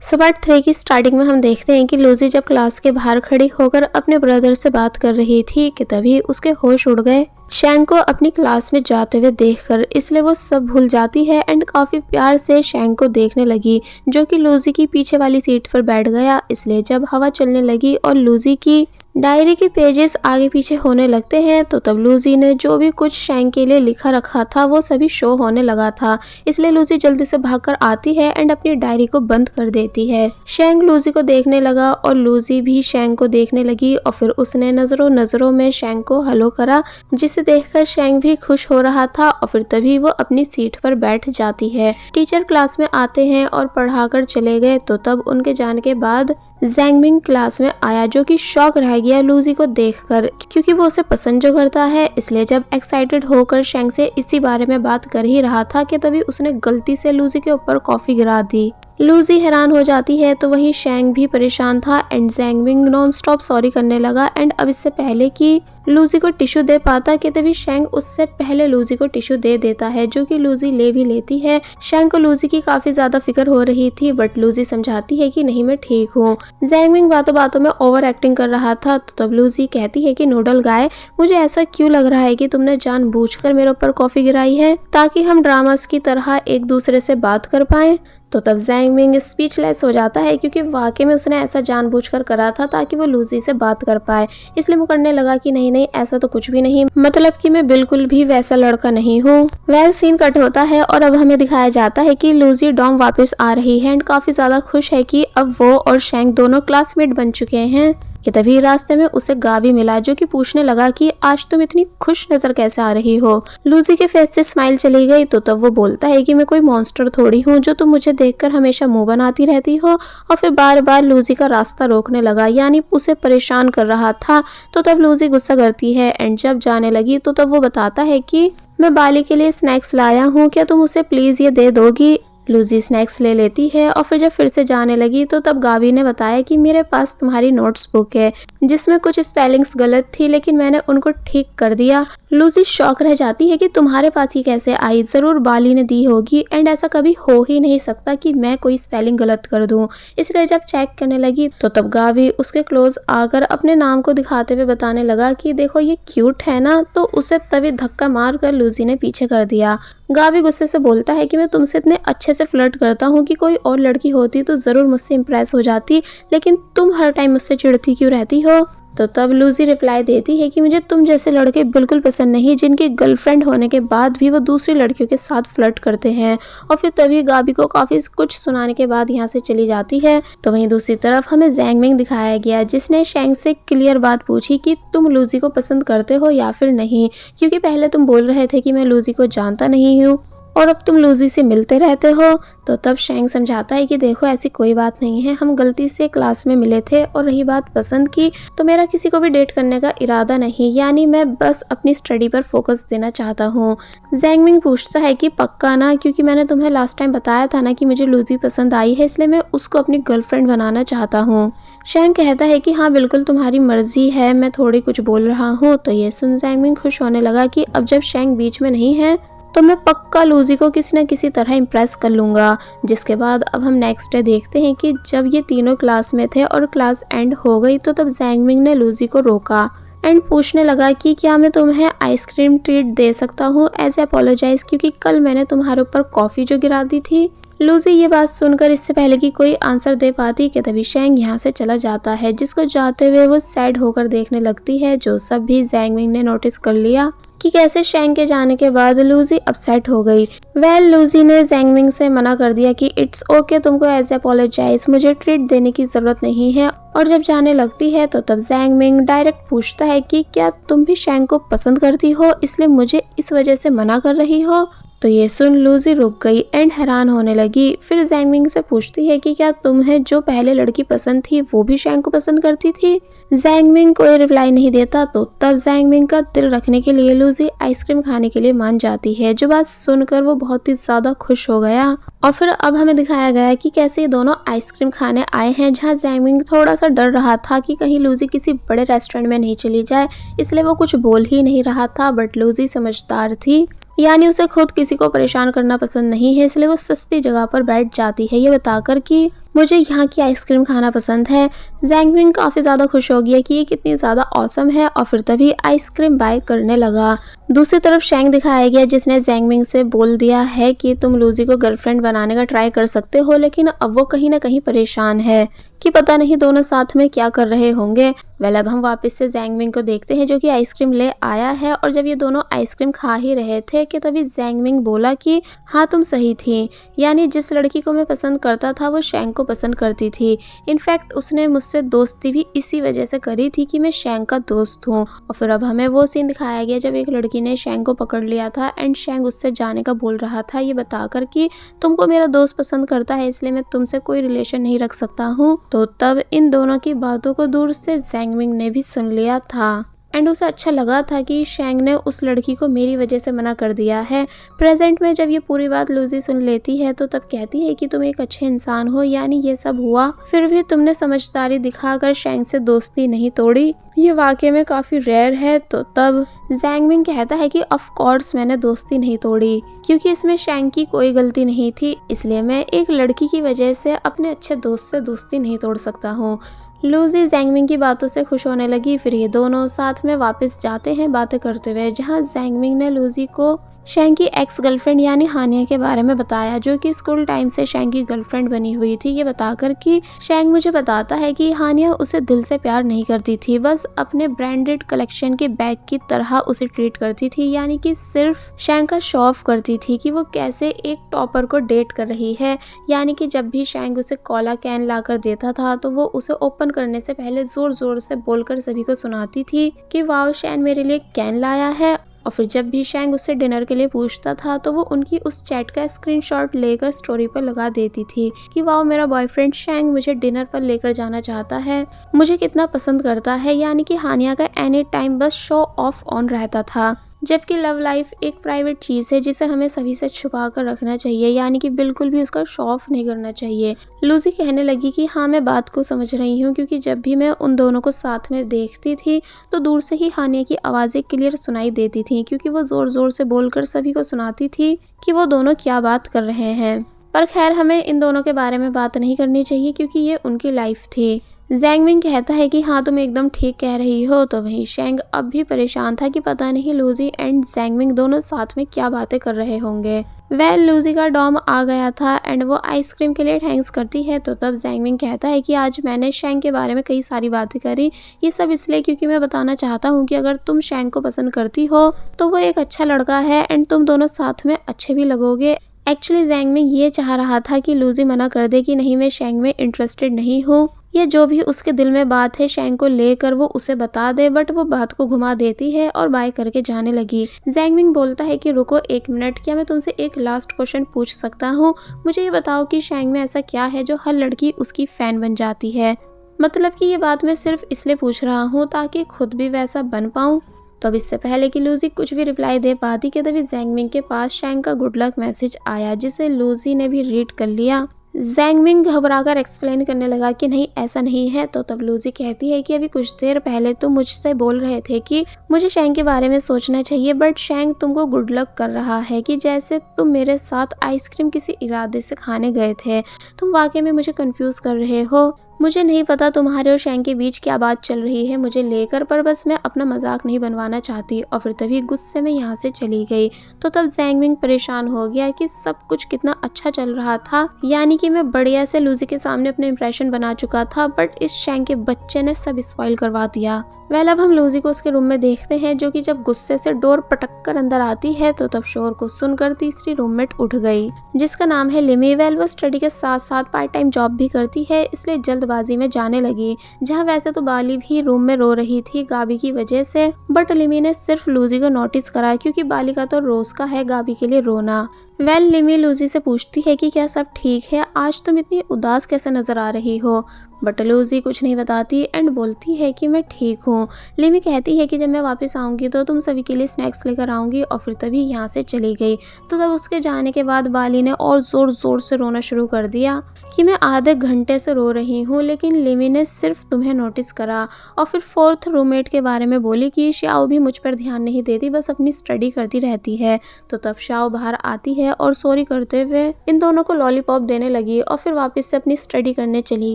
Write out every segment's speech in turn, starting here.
So part 3 की starting में हम देखते हैं कि लूजी जब क्लास के बाहर खड़ी होकर अपने ब्रदर से बात कर रही थी कि तभी उसके होश उड़ गए शैंग को अपनी क्लास में जाते हुए देखकर, इसलिए वो सब भूल जाती है एंड काफी प्यार से शैंग को देखने लगी, जो कि लूजी की पीछे वाली सीट पर बैठ गया। इसलिए जब हवा चलने लगी और लूजी की डायरी के पेजेस आगे पीछे होने लगते हैं तो तब लूजी ने जो भी कुछ शैंग के लिए लिखा रखा था वो सभी शो होने लगा था। इसलिए लूजी जल्दी से भागकर आती है एंड अपनी डायरी को बंद कर देती है। शैंग लूजी को देखने लगा और लूजी भी शैंग को देखने लगी और फिर उसने नजरों नजरों में शैंग को हेलो करा, जिसे देखकर शैंग भी खुश हो रहा था और फिर तभी वो अपनी सीट पर बैठ जाती है। टीचर क्लास में आते हैं और पढ़ाकर चले गए तो तब उनके जाने के बाद ज़ैंगमिंग क्लास में आया, जो कि शॉक रह गया लूजी को देखकर, क्योंकि वो उसे पसंद जो करता है। इसलिए जब एक्साइटेड होकर शैंग से इसी बारे में बात कर ही रहा था कि तभी उसने गलती से लूजी के ऊपर कॉफी गिरा दी। लूजी हैरान हो जाती है तो वहीं शैंग भी परेशान था एंड ज़ैंगमिंग नॉन स्टॉप सॉरी करने लगा एंड अब इससे पहले कि लूजी को टिश्यू दे पाता कि तभी शैंग उससे पहले लूजी को टिश्यू दे देता है, जो कि लूजी ले भी लेती है। शैंग को लूजी की काफी ज्यादा फिक्र हो रही थी बट लूजी समझाती है कि नहीं मैं ठीक हूँ। ज़ैंगमिंग बातों बातों में ओवर एक्टिंग कर रहा था तो तब लूजी कहती है कि नूडल गाय, मुझे ऐसा क्यों लग रहा है कि तुमने जानबूझकर मेरे ऊपर कॉफी गिराई है ताकि हम ड्रामास की तरह एक दूसरे से बात कर पाए। तो तब ज़ैंगमिंग स्पीचलेस हो जाता है क्योंकि वाकई में उसने ऐसा जानबूझकर करा था ताकि वो लूजी से बात कर पाए। इसलिए वो करने लगा कि नहीं नहीं ऐसा तो कुछ भी नहीं, मतलब कि मैं बिल्कुल भी वैसा लड़का नहीं हूँ। वेल सीन कट होता है और अब हमें दिखाया जाता है कि लूजी डॉम वापस आ रही है एंड काफी ज्यादा खुश है कि अब वो और शैंग दोनों क्लासमेट बन चुके हैं कि तभी रास्ते में उसे गावी मिला, जो कि पूछने लगा कि आज तुम इतनी खुश नजर कैसे आ रही हो। लूजी के फेस से स्माइल चली गई तो तब वो बोलता है कि मैं कोई मॉन्स्टर थोड़ी हूँ जो तुम मुझे देखकर हमेशा मुंह बनाती रहती हो, और फिर बार बार लूजी का रास्ता रोकने लगा, यानी उसे परेशान कर रहा था। तो तब लूजी गुस्सा करती है एंड जब जाने लगी तो तब वो बताता है कि मैं बाली के लिए स्नैक्स लाया हूँ, क्या तुम उसे प्लीज ये दे दोगी। लूजी स्नैक्स ले लेती है और फिर जब फिर से जाने लगी तो तब गावी ने बताया कि मेरे पास तुम्हारी नोट्स बुक है जिसमें कुछ स्पेलिंग्स गलत थी लेकिन मैंने उनको ठीक कर दिया। लूजी शॉक रह जाती है कि तुम्हारे पास ये कैसे आई, जरूर बाली ने दी होगी एंड ऐसा कभी हो ही नहीं सकता कि मैं कोई स्पेलिंग गलत कर दूं। इसलिए जब चेक करने लगी तो तब गावी उसके क्लोज आकर अपने नाम को दिखाते हुए बताने लगा कि देखो ये क्यूट है ना, तो उसे तभी धक्का मार कर लूजी ने पीछे कर दिया। गावी गुस्से से बोलता है कि मैं तुमसे इतने अच्छे से फ्लर्ट करता हूँ कि कोई और लड़की होती तो जरूर मुझसे इम्प्रेस हो जाती, लेकिन तुम हर टाइम मुझसे चिढ़ती क्यों रहती हो। तो तब लूजी रिप्लाई देती है कि मुझे तुम जैसे लड़के बिल्कुल पसंद नहीं जिनकी गर्लफ्रेंड होने के बाद भी वो दूसरी लड़कियों के साथ फ्लर्ट करते हैं। और फिर तभी गाबी को काफी कुछ सुनाने के बाद यहाँ से चली जाती है। तो वहीं दूसरी तरफ हमें ज़ैंगमिंग दिखाया गया, जिसने शैंग से क्लियर बात पूछी कि तुम लूजी को पसंद करते हो या फिर नहीं, क्योंकि पहले तुम बोल रहे थे कि मैं लूजी को जानता नहीं हूँ और अब तुम लूजी से मिलते रहते हो। तो तब शैंग समझाता है कि देखो ऐसी कोई बात नहीं है, हम गलती से क्लास में मिले थे, और रही बात पसंद की तो मेरा किसी को भी डेट करने का इरादा नहीं, यानी मैं बस अपनी स्टडी पर फोकस देना चाहता हूँ। ज़ैंगमिंग पूछता है कि पक्का ना, क्योंकि मैंने तुम्हें लास्ट टाइम बताया था ना कि मुझे लूजी पसंद आई है, इसलिए मैं उसको अपनी गर्लफ्रेंड बनाना चाहता हूँ। शैंग कहता है कि हाँ बिल्कुल तुम्हारी मर्जी है, मैं थोड़ी कुछ बोल रहा हूँ। तो ये सुन ज़ैंगमिंग खुश होने लगा कि अब जब शैंग बीच में नहीं है तो मैं पक्का लूजी को किसी न किसी तरह इम्प्रेस कर लूँगा। जिसके बाद अब हम नेक्स्ट डे देखते हैं कि जब ये तीनों क्लास में थे और क्लास एंड हो गई तो तब ज़ैंगमिंग ने लूजी को रोका एंड पूछने लगा कि क्या मैं तुम्हें आइसक्रीम ट्रीट दे सकता हूँ एज अपोलोजाइज, क्योंकि कल मैंने तुम्हारे ऊपर कॉफ़ी जो गिरा दी थी। लूजी ये बात सुनकर इससे पहले कि कोई आंसर दे पाती कि तभी शैंग यहाँ से चला जाता है, जिसको जाते हुए वो सैड होकर देखने लगती है, जो सब भी ज़ैंगमिंग ने नोटिस कर लिया कि कैसे शैंग के जाने के बाद लूजी अपसेट हो गई। वेल लूजी ने ज़ैंगमिंग से मना कर दिया कि इट्स ओके, तुमको एज अपोलोजाइज मुझे ट्रीट देने की जरूरत नहीं है। और जब जाने लगती है तो तब ज़ैंगमिंग डायरेक्ट पूछता है कि क्या तुम भी शैंग को पसंद करती हो, इसलिए मुझे इस वजह से मना कर रही हो। तो ये सुन लूजी रुक गई एंड हैरान होने लगी। फिर ज़ैंगमिंग से पूछती है कि क्या तुम्हें जो पहले लड़की पसंद थी वो भी शैंग को पसंद करती थी। ज़ैंगमिंग कोई रिप्लाई नहीं देता तो तब ज़ैंगमिंग का दिल रखने के लिए लूजी आइसक्रीम खाने के लिए मान जाती है, जो बात सुनकर वो बहुत ही ज्यादा खुश हो गया। और फिर अब हमें दिखाया गया है कि कैसे ये दोनों आइसक्रीम खाने आए हैं, जहाँ ज़ैंगमिंग थोड़ा सा डर रहा था कि कहीं लूजी किसी बड़े रेस्टोरेंट में नहीं चली जाए, इसलिए वो कुछ बोल ही नहीं रहा था। बट लूजी समझदार थी, यानी उसे खुद किसी को परेशान करना पसंद नहीं है, इसलिए वो सस्ती जगह पर बैठ जाती है, ये बताकर कि मुझे यहाँ की आइसक्रीम खाना पसंद है। जैंगमिंग काफ़ी ज़्यादा खुश हो गया कि ये कितनी ज़्यादा ऑसम है और फिर तभी आइसक्रीम बाय करने लगा। दूसरी तरफ शैंग दिखाया गया जिसने जैंगमिंग से बोल दिया है कि तुम लूजी को गर्लफ्रेंड बनाने का ट्राई कर सकते हो, लेकिन अब वो कहीं ना कहीं परेशान है कि पता नहीं दोनों साथ में क्या कर रहे होंगे। वेल अब हम वापस से जैंगमिंग को देखते हैं जो कि आइसक्रीम ले आया है और जब ये दोनों आइसक्रीम खा ही रहे थे कि तभी जैंगमिंग बोला कि हाँ तुम सही थी, यानी जिस लड़की को मैं पसंद करता था वो शैंग को पसंद करती थी। इनफैक्ट उसने मुझसे दोस्ती भी इसी वजह से करी थी कि मैं शैंग का दोस्त हूँ। और फिर अब हमें वो सीन दिखाया गया जब एक लड़की ने शैंग को पकड़ लिया था एंड शैंग उससे जाने का बोल रहा था ये बताकर कि तुमको मेरा दोस्त पसंद करता है इसलिए मैं तुमसे कोई रिलेशन नहीं रख सकता हूँ। तो तब इन दोनों की बातों को दूर से जैंगमिंग ने भी सुन लिया था एंड उसे अच्छा लगा था कि शैंग ने उस लड़की को मेरी वजह से मना कर दिया है। प्रेजेंट में जब ये पूरी बात लूजी सुन लेती है तो तब कहती है कि तुम एक अच्छे इंसान हो, यानी ये सब हुआ फिर भी तुमने समझदारी दिखाकर शैंग से दोस्ती नहीं तोड़ी, ये वाकई में काफ़ी रेयर है। तो तब जैंगमिंग कहता है कि ऑफ कोर्स मैंने दोस्ती नहीं तोड़ी क्योंकि इसमें शैंग की कोई गलती नहीं थी, इसलिए मैं एक लड़की की वजह से अपने अच्छे दोस्त से दोस्ती नहीं तोड़ सकता हूँ। लूजी जैंगमिंग की बातों से खुश होने लगी। फिर ये दोनों साथ में वापस जाते हैं बातें करते हुए, जहाँ जैंगमिंग ने लूजी को शैंग की एक्स गर्लफ्रेंड यानी हानिया के बारे में बताया जो कि स्कूल टाइम से शैंग की गर्लफ्रेंड बनी हुई थी। ये बताकर कि शैंग मुझे बताता है कि हानिया उसे दिल से प्यार नहीं करती थी, बस अपने ब्रांडेड कलेक्शन के बैग की तरह उसे ट्रीट करती थी, यानी कि सिर्फ शैंग का शो ऑफ करती थी कि वो कैसे एक टॉपर को डेट कर रही है। यानी कि जब भी शैंग उसे कोला कैन लाकर देता था तो वो उसे ओपन करने से पहले जोर जोर से बोलकर सभी को सुनाती थी कि वाओ शैन मेरे लिए कैन लाया है। और फिर जब भी शैंग उससे डिनर के लिए पूछता था तो वो उनकी उस चैट का स्क्रीनशॉट लेकर स्टोरी पर लगा देती थी कि वाओ मेरा बॉयफ्रेंड शैंग मुझे डिनर पर लेकर जाना चाहता है, मुझे कितना पसंद करता है। यानी कि हानिया का एनी टाइम बस शो ऑफ ऑन रहता था, जबकि लव लाइफ एक प्राइवेट चीज़ है जिसे हमें सभी से छुपा कर रखना चाहिए, यानी कि बिल्कुल भी उसका शो ऑफ नहीं करना चाहिए। लूजी कहने लगी कि हाँ मैं बात को समझ रही हूँ क्योंकि जब भी मैं उन दोनों को साथ में देखती थी तो दूर से ही हानिया की आवाज़ें क्लियर सुनाई देती थी क्योंकि वो ज़ोर ज़ोर से बोलकर सभी को सुनाती थी कि वो दोनों क्या बात कर रहे हैं। पर खैर हमें इन दोनों के बारे में बात नहीं करनी चाहिए क्योंकि ये उनकी लाइफ थी। जैंगमिंग कहता है कि हाँ तुम एकदम ठीक कह रही हो। तो वहीं शैंग अब भी परेशान था कि पता नहीं लूजी एंड जैंगमिंग दोनों साथ में क्या बातें कर रहे होंगे। वेल लूजी का डॉम आ गया था एंड वो आइसक्रीम के लिए थैंक्स करती है। तो तब जैंगमिंग कहता है कि आज मैंने शैंग के बारे में कई सारी बातें करी, ये सब इसलिए क्योंकि मैं बताना चाहता हूँ कि अगर तुम शैंग को पसंद करती हो तो वो एक अच्छा लड़का है एंड तुम दोनों साथ में अच्छे भी लगोगे। एक्चुअली जैंगमिंग ये चाह रहा था कि लूजी मना कर दे कि नहीं मैं शैंग में इंटरेस्टेड नहीं हूँ, ये जो भी उसके दिल में बात है शैंग को लेकर वो उसे बता दे, बट वो बात को घुमा देती है और बाय करके जाने लगी। जैंगमिंग बोलता है कि रुको एक मिनट, क्या मैं तुमसे एक लास्ट क्वेश्चन पूछ सकता हूँ? मुझे ये बताओ कि शैंग में ऐसा क्या है जो हर लड़की उसकी फैन बन जाती है? मतलब कि ये बात मैं सिर्फ इसलिए पूछ रहा हूँ ताकि खुद भी वैसा बन पाऊँ। तो अब इससे पहले कि लूजी कुछ भी रिप्लाई दे पाती कि तभी जैंगमिंग के पास शैंग का गुड लक मैसेज आया जिसे लूजी ने भी रीड कर लिया। जैंगमिंग घबराकर एक्सप्लेन करने लगा कि नहीं ऐसा नहीं है। तो तब लूजी कहती है कि अभी कुछ देर पहले तुम मुझसे बोल रहे थे कि मुझे शैंग के बारे में सोचना चाहिए, बट शैंग तुमको गुड लक कर रहा है कि जैसे तुम मेरे साथ आइसक्रीम किसी इरादे से खाने गए थे। तुम वाकई में मुझे कंफ्यूज कर रहे हो। मुझे नहीं पता तुम्हारे और शैंग के बीच क्या बात चल रही है मुझे लेकर, पर बस मैं अपना मजाक नहीं बनवाना चाहती। और फिर तभी गुस्से में यहाँ से चली गई। तो तब जैंगमिंग परेशान हो गया कि सब कुछ कितना अच्छा चल रहा था, यानी कि मैं बढ़िया से लूजी के सामने अपना इंप्रेशन बना चुका था, बट इस शैंग के बच्चे ने सब स्पॉइल करवा दिया। वेल अब हम लूजी को उसके रूम में देखते हैं जो कि जब गुस्से से डोर पटक कर अंदर आती है तो तब शोर को सुनकर तीसरी रूममेट उठ गई जिसका नाम है लिमी। वेल वो स्टडी के साथ साथ पार्ट टाइम जॉब भी करती है, इसलिए जल्दबाजी में जाने लगी। जहाँ वैसे तो बाली भी रूम में रो रही थी गाबी की वजह से, बट लिमी ने सिर्फ लूजी को नोटिस करा क्योंकि बाली का तो रोज का है गाबी के लिए रोना। वेल लिमी लूजी से पूछती है कि क्या सब ठीक है, आज तुम इतनी उदास कैसे नजर आ रही हो? बट लूजी कुछ नहीं बताती एंड बोलती है कि मैं ठीक हूँ। लिमी कहती है कि जब मैं वापस आऊँगी तो तुम सभी के लिए स्नैक्स लेकर आऊँगी, और फिर तभी यहाँ से चली गई। तो तब उसके जाने के बाद बाली ने और ज़ोर ज़ोर से रोना शुरू कर दिया कि मैं आधे घंटे से रो रही हूँ, लेकिन लिमी ने सिर्फ तुम्हें नोटिस करा। और फिर फोर्थ रूममेट के बारे में बोली कि शाओ भी मुझ पर ध्यान नहीं देती, बस अपनी स्टडी करती रहती है। तो तब शाओ बाहर आती है है और सॉरी करते हुए इन दोनों को लॉलीपॉप देने लगी और फिर वापस से अपनी स्टडी करने चली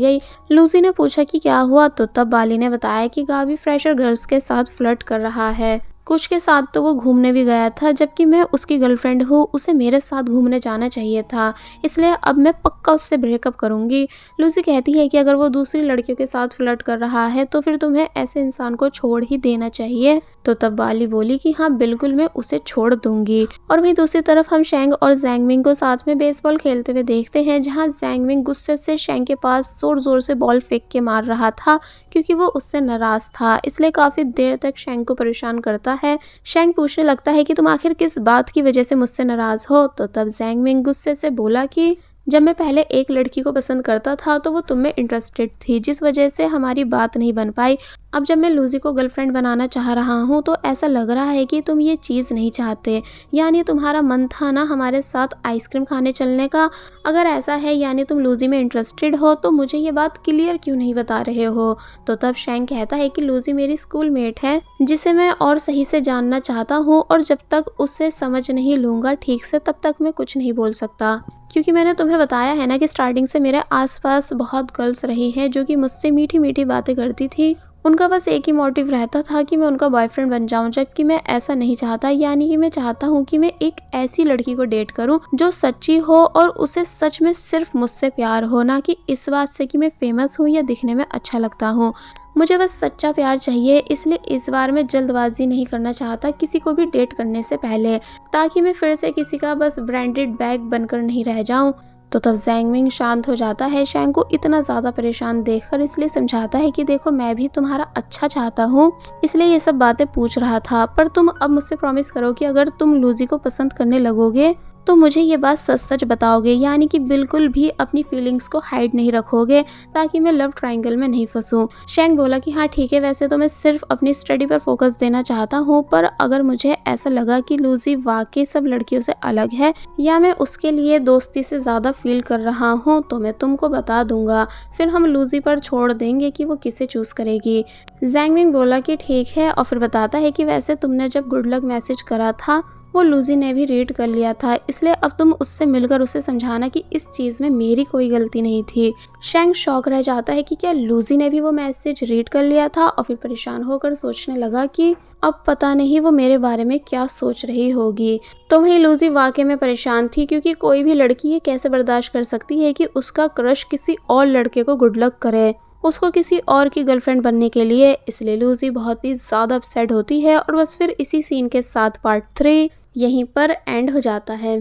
गई। लूसी ने पूछा कि क्या हुआ, तो तब बाली ने बताया कि गावी फ्रेशर गर्ल्स के साथ फ्लर्ट कर रहा है। कुछ के साथ तो वो घूमने भी गया था, जबकि मैं उसकी गर्लफ्रेंड हूँ, उसे मेरे साथ घूमने जाना चाहिए था, इसलिए अब मैं पक्का उससे ब्रेकअप करूंगी। लूसी कहती है कि अगर वो दूसरी लड़कियों के साथ फ्लर्ट कर रहा है तो फिर तुम्हें ऐसे इंसान को छोड़ ही देना चाहिए। तो तब बाली बोली कि हाँ बिल्कुल, मैं उसे छोड़ दूंगी। और वहीं दूसरी तरफ हम शेंग और जैंगमिंग को साथ में बेसबॉल खेलते हुए देखते हैं, जहाँ जैंगमिंग गुस्से से शेंग के पास जोर जोर से बॉल फेंक के मार रहा था क्योंकि वो उससे नाराज था, इसलिए काफी देर तक शेंग को परेशान करता है। शेंग पूछने लगता है कि तुम आखिर किस बात की वजह से मुझसे नाराज हो। तो तब जैंगमिंग गुस्से से बोला कि जब मैं पहले एक लड़की को पसंद करता था तो वो तुम में इंटरेस्टेड थी, जिस वजह से हमारी बात नहीं बन पाई। अब जब मैं लूजी को गर्लफ्रेंड बनाना चाह रहा हूँ तो ऐसा लग रहा है कि तुम ये चीज़ नहीं चाहते, यानी तुम्हारा मन था ना हमारे साथ आइसक्रीम खाने चलने का। अगर ऐसा है यानी तुम लूजी में इंटरेस्टेड हो तो मुझे ये बात क्लियर क्यों नहीं बता रहे हो। तो तब शेंग कहता है कि लूजी मेरी स्कूल मेट है जिसे मैं और सही से जानना चाहता हूँ, और जब तक उसे समझ नहीं लूँगा ठीक से तब तक मैं कुछ नहीं बोल सकता, क्योंकि मैंने तुम्हें बताया है ना कि स्टार्टिंग से मेरे आसपास बहुत गर्ल्स रही हैं जो कि मुझसे मीठी मीठी बातें करती थी। उनका बस एक ही मोटिव रहता था कि मैं उनका बॉयफ्रेंड बन जाऊं, जबकि मैं ऐसा नहीं चाहता। यानी कि मैं चाहता हूं कि मैं एक ऐसी लड़की को डेट करूं जो सच्ची हो और उसे सच में सिर्फ मुझसे प्यार हो, ना कि इस बात से कि मैं फेमस हूं या दिखने में अच्छा लगता हूं। मुझे बस सच्चा प्यार चाहिए, इसलिए इस बार मैं जल्दबाजी नहीं करना चाहता किसी को भी डेट करने से पहले, ताकि मैं फिर से किसी का बस ब्रांडेड बैग बनकर नहीं रह जाऊं। तो तब जैंगमिंग शांत हो जाता है शेंग को इतना ज़्यादा परेशान देखकर, इसलिए समझाता है कि देखो मैं भी तुम्हारा अच्छा चाहता हूँ, इसलिए ये सब बातें पूछ रहा था, पर तुम अब मुझसे प्रॉमिस करो कि अगर तुम लूजी को पसंद करने लगोगे तो मुझे ये बात सच सच बताओगे, यानी कि बिल्कुल भी अपनी फीलिंग्स को हाइड नहीं रखोगे, ताकि मैं लव ट्रायंगल में नहीं फंसूं। शेंग बोला कि हाँ ठीक है, वैसे तो मैं सिर्फ अपनी स्टडी पर फोकस देना चाहता हूँ, पर अगर मुझे ऐसा लगा कि लूजी वाकई सब लड़कियों से अलग है या मैं उसके लिए दोस्ती से ज़्यादा फील कर रहा हूँ तो मैं तुमको बता दूंगा, फिर हम लूजी पर छोड़ देंगे कि वो किसे चूज करेगी। जैंगमिंग बोला कि ठीक है, और फिर बताता है कि वैसे तुमने जब गुड लक मैसेज करा था वो लूजी ने भी रीड कर लिया था, इसलिए अब तुम उससे मिलकर उसे समझाना कि इस चीज़ में मेरी कोई गलती नहीं थी। शेंग शॉक रह जाता है कि क्या लूजी ने भी वो मैसेज रीड कर लिया था, और फिर परेशान होकर सोचने लगा कि अब पता नहीं वो मेरे बारे में क्या सोच रही होगी। तो वहीं लूजी वाकई में परेशान थी, क्योंकि कोई भी लड़की ये कैसे बर्दाश्त कर सकती है कि उसका क्रश किसी और लड़के को गुड लक करे, उसको किसी और की गर्लफ्रेंड बनने के लिए। इसलिए लूजी बहुत ही ज़्यादा अपसेट होती है, और बस फिर इसी सीन के साथ पार्ट 3 यहीं पर एंड हो जाता है।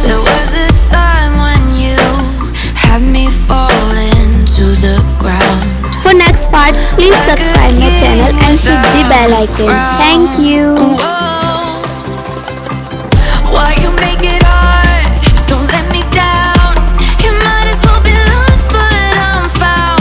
There was a time when you had me falling to the ground. For next part, please subscribe my channel and hit the bell icon. Thank you.